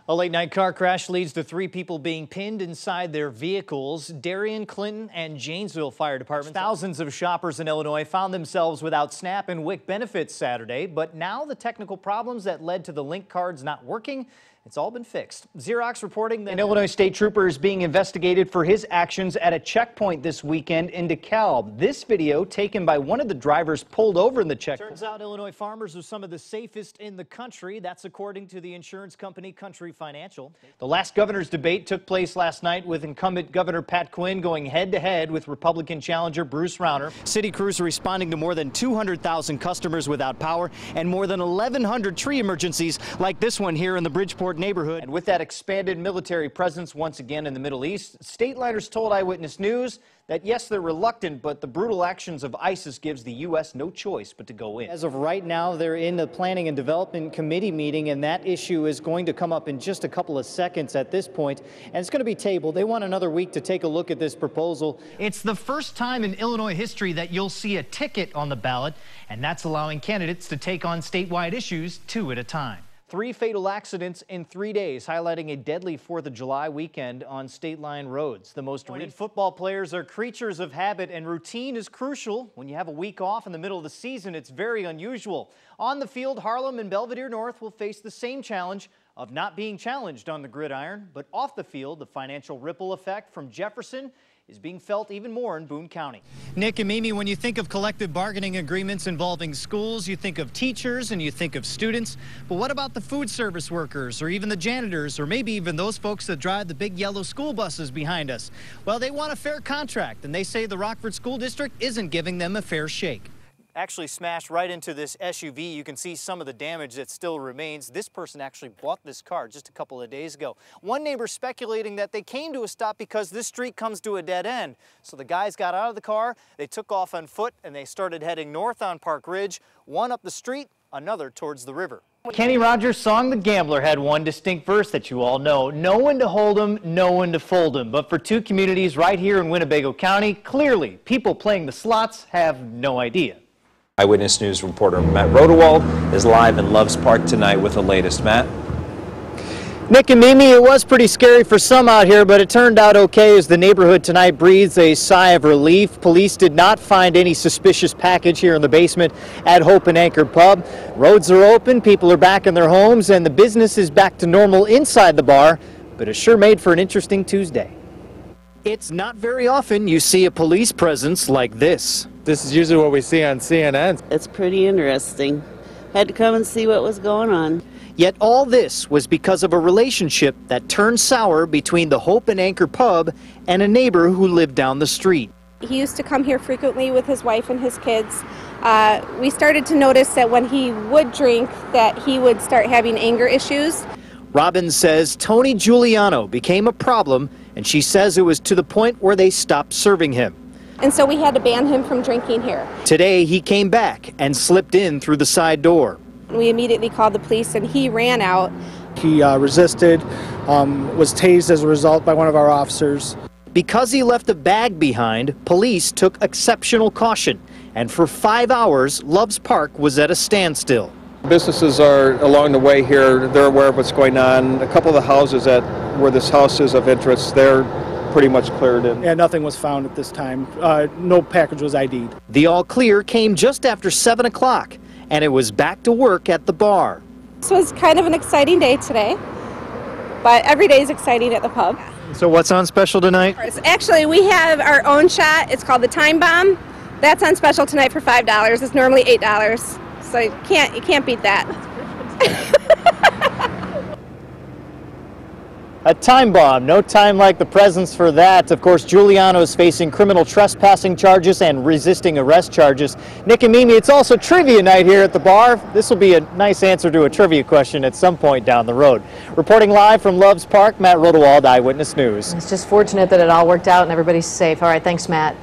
A late-night car crash leads to 3 people being pinned inside their vehicles. Darien, Clinton, and Janesville fire departments. Thousands of shoppers in Illinois found themselves without SNAP and WIC benefits Saturday, but now the technical problems that led to the link cards not working, it's all been fixed. Xerox reporting that an Illinois state trooper is being investigated for his actions at a checkpoint this weekend in DeKalb. This video, taken by one of the drivers pulled over in the checkpoint. Turns out Illinois farmers are some of the safest in the country. That's according to the insurance company Country Financial. The last governor's debate took place last night with incumbent Governor Pat Quinn going head-to-head with Republican challenger Bruce Rauner. City crews are responding to more than 200,000 customers without power and more than 1,100 tree emergencies like this one here in the Bridgeport neighborhood. And with that expanded military presence once again in the Middle East, stateliners told Eyewitness News that yes, they're reluctant, but the brutal actions of ISIS gives the U.S. no choice but to go in. As of right now, they're in the Planning and Development Committee meeting, and that issue is going to come up in just a couple of seconds at this point, and it's going to be tabled. They want another week to take a look at this proposal. It's the first time in Illinois history that you'll see a ticket on the ballot, and that's allowing candidates to take on statewide issues 2 at a time. 3 fatal accidents in 3 days, highlighting a deadly 4th of July weekend on state line roads. The most recent football players are creatures of habit, and routine is crucial. When you have a week off in the middle of the season, it's very unusual. On the field, Harlem and Belvedere North will face the same challenge of not being challenged on the gridiron. But off the field, the financial ripple effect from Jefferson is being felt even more in Boone County. Nick and Mimi, when you think of collective bargaining agreements involving schools, you think of teachers and you think of students. But what about the food service workers or even the janitors or maybe even those folks that drive the big yellow school buses behind us? Well, they want a fair contract, and they say the Rockford School District isn't giving them a fair shake. Actually smashed right into this SUV. You can see some of the damage that still remains. This person actually bought this car just a couple of days ago. One neighbor speculating that they came to a stop because this street comes to a dead end. So the guys got out of the car, they took off on foot, and they started heading north on Park Ridge, one up the street, another towards the river. Kenny Rogers' song The Gambler had one distinct verse that you all know. No one to hold 'em, no one to fold 'em. But for 2 communities right here in Winnebago County, clearly people playing the slots have no idea. Eyewitness News reporter Matt Rodewald is live in Loves Park tonight with the latest. Matt? Nick and Mimi, it was pretty scary for some out here, but it turned out okay as the neighborhood tonight breathes a sigh of relief. Police did not find any suspicious package here in the basement at Hope and Anchor Pub. Roads are open, people are back in their homes, and the business is back to normal inside the bar, but it sure made for an interesting Tuesday. It's not very often you see a police presence like this. This is usually what we see on CNN. It's pretty interesting. Had to come and see what was going on. Yet all this was because of a relationship that turned sour between the Hope and Anchor Pub and a neighbor who lived down the street. He used to come here frequently with his wife and his kids. We started to notice that when he would drink, that he would start having anger issues. Robin says Tony Giuliano became a problem, and she says it was to the point where they stopped serving him. And so we had to ban him from drinking here. Today he came back and slipped in through the side door. We immediately called the police and he ran out. He resisted, was tased as a result by one of our officers. Because he left a bag behind, police took exceptional caution, and for 5 hours Loves Park was at a standstill. Businesses are along the way here. They're aware of what's going on. A couple of the houses where this house is of interest, they're pretty much cleared in. Yeah, nothing was found at this time. No package was ID'd. The all clear came just after 7 o'clock, and it was back to work at the bar. This was kind of an exciting day today, but every day is exciting at the pub. So what's on special tonight? Actually, we have our own shot. It's called the Time Bomb. That's on special tonight for $5. It's normally $8. So you can't beat that. A time bomb, no time like the presence for that. Of course, Giuliano is facing criminal trespassing charges and resisting arrest charges. Nick and Mimi, it's also trivia night here at the bar. This will be a nice answer to a trivia question at some point down the road. Reporting live from Loves Park, Matt Rodewald, Eyewitness News. It's just fortunate that it all worked out and everybody's safe. All right, thanks, Matt.